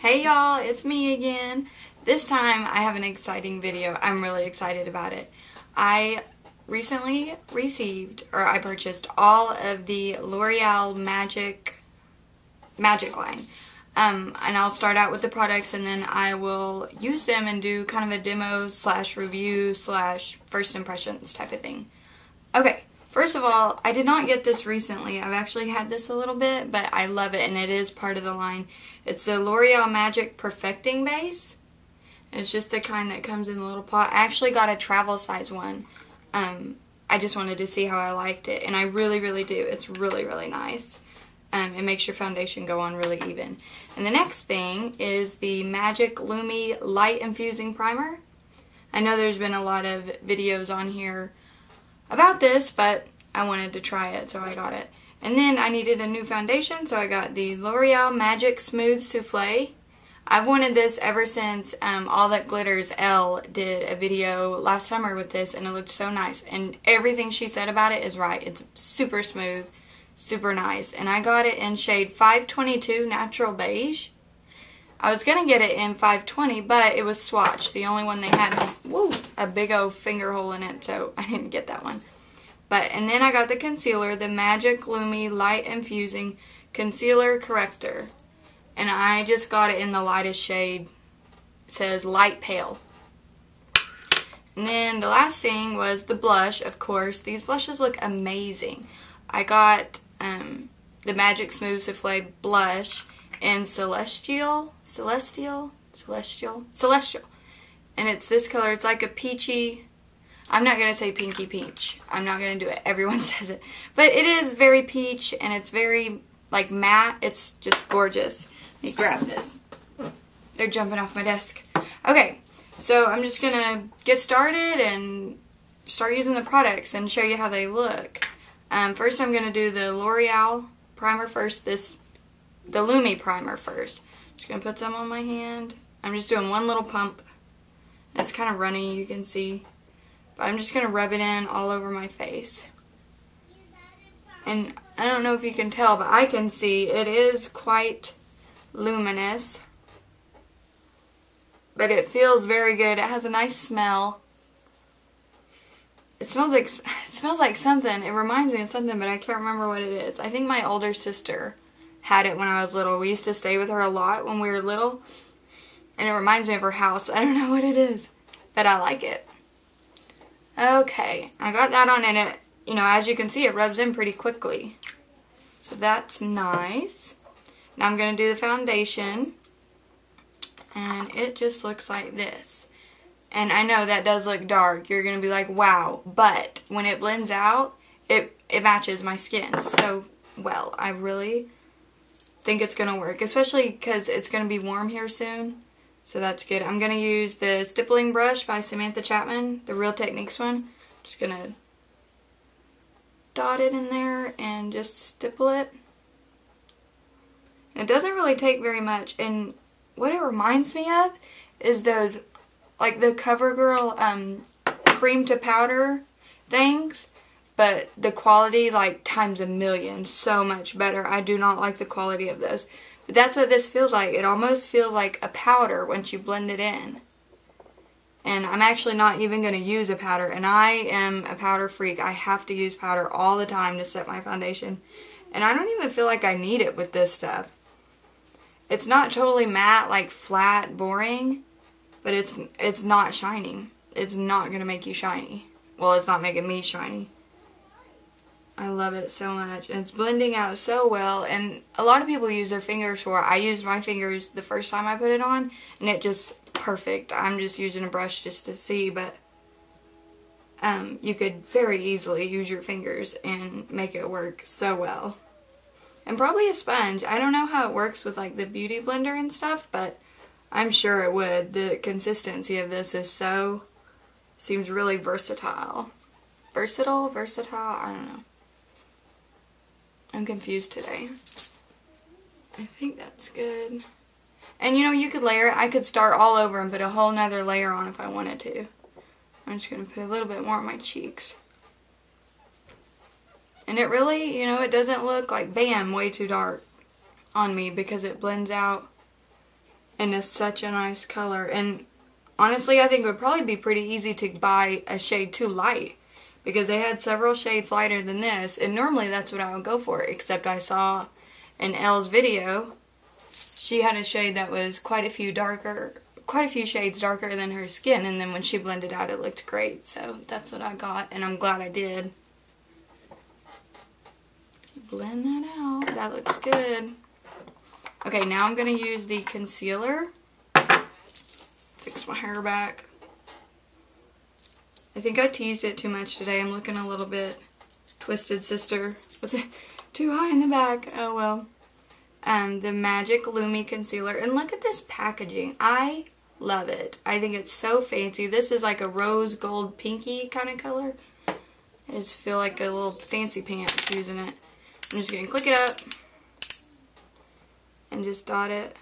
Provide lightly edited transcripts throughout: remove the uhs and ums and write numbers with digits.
Hey y'all, it's me again. This time I have an exciting video. I'm really excited about it. I recently I purchased all of the L'Oreal Magic line. And I'll start out with the products and then I will use them and do kind of a demo / review / first impressions type of thing. Okay. First of all, I did not get this recently. I've actually had this a little bit, but I love it, and it is part of the line. It's the L'Oreal Magic Perfecting Base. And it's just the kind that comes in a little pot. I actually got a travel size one. I just wanted to see how I liked it, and I really, really do. It's really, really nice. It makes your foundation go on really even. And the next thing is the Magic Lumi Light Infusing Primer. I know there's been a lot of videos on here about this, but I wanted to try it, so I got it. And then I needed a new foundation, so I got the L'Oreal Magic Smooth Souffle. I've wanted this ever since All That Glitters Elle did a video last summer with this, and it looked so nice. And everything she said about it is right. It's super smooth, super nice. And I got it in shade 522 Natural Beige. I was going to get it in 520, but it was swatched. The only one they had, a big old finger hole in it, so I didn't get that one. And then I got the concealer, the Magic Lumi Light Infusing Concealer Corrector. And I just got it in the lightest shade. It says Light Pale. And then the last thing was the blush, of course. These blushes look amazing. I got the Magic Smooth Souffle blush in Celestial. And it's this color. It's like a peachy, I'm not going to say pinky peach. I'm not going to do it. Everyone says it. But it is very peach, and it's very, like, matte. It's just gorgeous. Let me grab this. They're jumping off my desk. Okay, so I'm just going to get started and start using the products and show you how they look. First I'm going to do the L'Oreal primer first, the Lumi primer first. Just going to put some on my hand. I'm just doing one little pump. It's kind of runny, you can see. But I'm just going to rub it in all over my face. And I don't know if you can tell, but I can see it is quite luminous. But it feels very good. It has a nice smell. It smells like something. It reminds me of something, but I can't remember what it is. I think my older sister had it when I was little. We used to stay with her a lot when we were little. And it reminds me of her house. I don't know what it is, but I like it. Okay, I got that on, and it, as you can see, it rubs in pretty quickly. So that's nice. Now I'm going to do the foundation, and it just looks like this. And I know that does look dark. You're going to be like, wow. But when it blends out, it matches my skin so well. I really think it's going to work, especially because it's going to be warm here soon. So that's good. I'm going to use the stippling brush by Samantha Chapman, the Real Techniques one. Just going to dot it in there and just stipple it. It doesn't really take very much, and what it reminds me of is the CoverGirl cream to powder things, but the quality like times a million, so much better. I do not like the quality of those. But that's what this feels like. It almost feels like a powder once you blend it in. And I'm actually not even going to use a powder. And I am a powder freak. I have to use powder all the time to set my foundation. And I don't even feel like I need it with this stuff. It's not totally matte, like flat, boring. But it's not shining. It's not going to make you shiny. Well, it's not making me shiny. I love it so much. And it's blending out so well. And a lot of people use their fingers for it. I used my fingers the first time I put it on. And it just perfect. I'm just using a brush just to see. But you could very easily use your fingers and make it work so well. And probably a sponge. I don't know how it works with like the beauty blender and stuff. But I'm sure it would. The consistency of this is seems really versatile. Versatile? I don't know. I'm confused today. I think that's good. And you could layer it. I could start all over and put a whole nother layer on if I wanted to. I'm just going to put a little bit more on my cheeks. And it really, it doesn't look like, bam, way too dark on me because it blends out And it's such a nice color. And honestly, I think it would probably be pretty easy to buy a shade too light, because they had several shades lighter than this, and normally that's what I would go for, except I saw in Elle's video, she had a shade that was quite a few shades darker than her skin, and then when she blended out it looked great, so that's what I got, and I'm glad I did. Blend that out. That looks good. Okay, now I'm going to use the concealer. Fix my hair back. I think I teased it too much today. I'm looking a little bit twisted, sister. Was it too high in the back? Oh well. The Magic Lumi Concealer. And look at this packaging. I love it. I think it's so fancy. This is like a rose gold pinky kind of color. I just feel like a little fancy pants using it. I'm just going to click it up and just dot it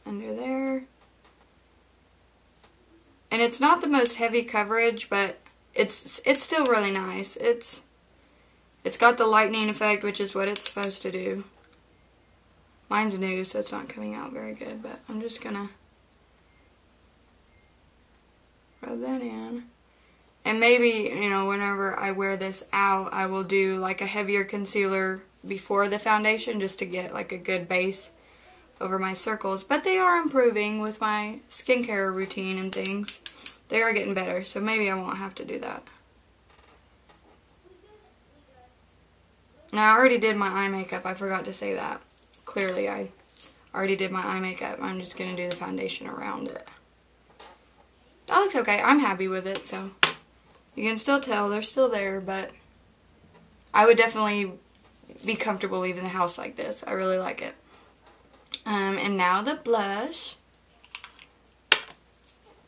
under there. And it's not the most heavy coverage, but it's still really nice. It's got the lightening effect, which is what it's supposed to do. Mine's new, so it's not coming out very good, but I'm just gonna rub that in. And maybe, you know, whenever I wear this out, I will do like a heavier concealer before the foundation, just to get like a good base over my circles. But they are improving with my skincare routine and things. They are getting better, so maybe I won't have to do that. Now, I already did my eye makeup. I forgot to say that. Clearly, I already did my eye makeup. I'm just going to do the foundation around it. That looks okay. I'm happy with it, so you can still tell they're still there, but I would definitely be comfortable leaving the house like this. I really like it. And now the blush.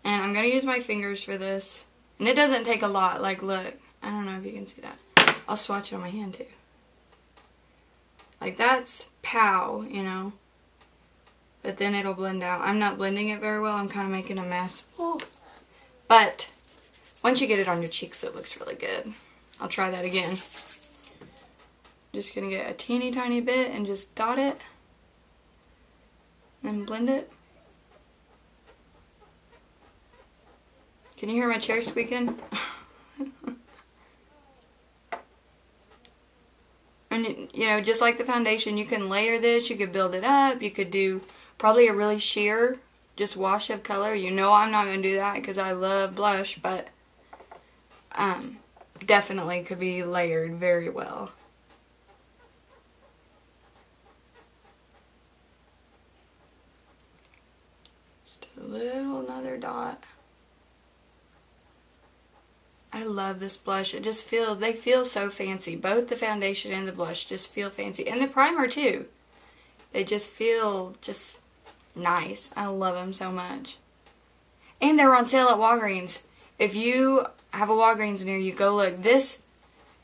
And I'm going to use my fingers for this. And it doesn't take a lot. Like, look. I don't know if you can see that. I'll swatch it on my hand, too. Like, that's pow, you know. But then it'll blend out. I'm not blending it very well. I'm kind of making a mess. Oh. But once you get it on your cheeks, it looks really good. I'll try that again. Just going to get a teeny tiny bit and just dot it. And blend it. Can you hear my chair squeaking? And, you know, just like the foundation, you can layer this, you could build it up, you could do probably a really sheer, just wash of color. You know I'm not going to do that because I love blush, but definitely could be layered very well. Just a little another dot. I love this blush. It just feels, they feel so fancy. Both the foundation and the blush just feel fancy. And the primer too. They just feel just nice. I love them so much. And they're on sale at Walgreens. If you have a Walgreens near you, go look. This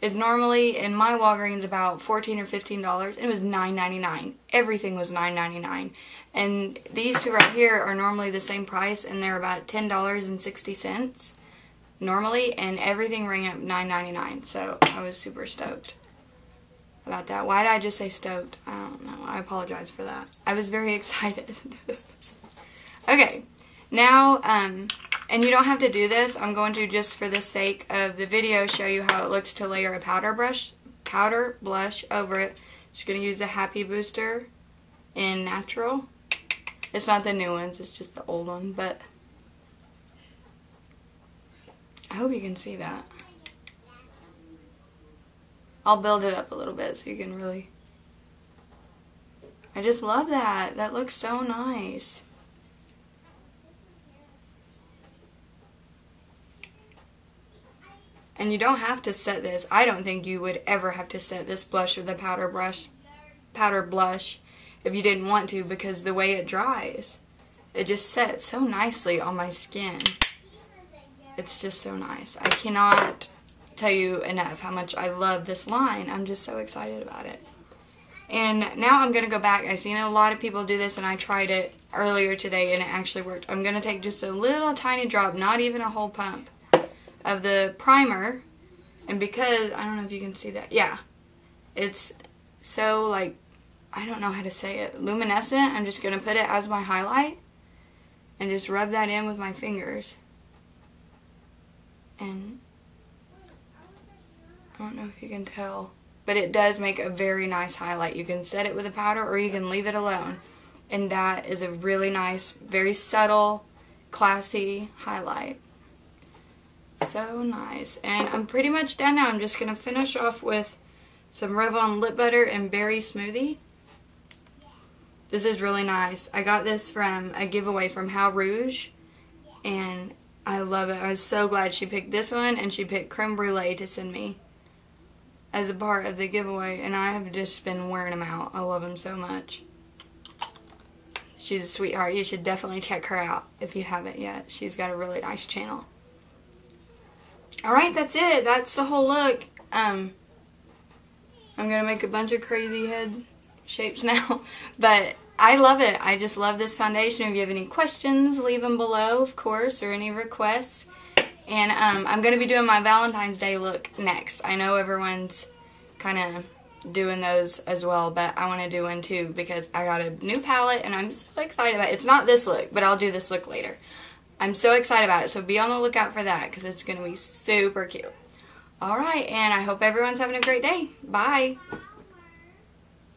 is normally in my Walgreens about $14 or $15. And it was $9.99. Everything was $9.99. And these two right here are normally the same price, and they're about $10.60. Normally, and everything rang up $9.99, so I was super stoked about that. Why did I just say stoked? I don't know. I apologize for that. I was very excited. Okay, now, and you don't have to do this. I'm going to, just for the sake of the video, show you how it looks to layer a powder blush over it. Just going to use the Happy Booster in Natural. It's not the new ones, it's just the old one, but I hope you can see that. I'll build it up a little bit so you can really... I just love that. That looks so nice. And you don't have to set this. I don't think you would ever have to set this blush with a powder blush if you didn't want to, because the way it dries, it just sets so nicely on my skin. It's just so nice. I cannot tell you enough how much I love this line. I'm just so excited about it. And now I'm going to go back. I've seen a lot of people do this, and I tried it earlier today, and it actually worked. I'm going to take just a little tiny drop, not even a whole pump, of the primer. And because, I don't know if you can see that. Yeah. It's so, like, I don't know how to say it, luminescent. I'm just going to put it as my highlight and just rub that in with my fingers. And I don't know if you can tell, but it does make a very nice highlight. You can set it with a powder or you can leave it alone. And that is a really nice, very subtle, classy highlight. So nice. And I'm pretty much done now. I'm just going to finish off with some Revlon lip butter and berry smoothie. This is really nice. I got this from a giveaway from How Rouge, and I love it. I was so glad she picked this one, and she picked creme brulee to send me as a part of the giveaway, and I have just been wearing them out. I love them so much. She's a sweetheart. You should definitely check her out if you haven't yet. She's got a really nice channel. Alright, that's it. That's the whole look. I'm going to make a bunch of crazy head shapes now, but I love it. I just love this foundation. If you have any questions, leave them below, of course, or any requests. And I'm going to be doing my Valentine's Day look next. I know everyone's kind of doing those as well, but I want to do one too because I got a new palette and I'm so excited about it. It's not this look, but I'll do this look later. I'm so excited about it, so be on the lookout for that because it's going to be super cute. Alright, and I hope everyone's having a great day. Bye!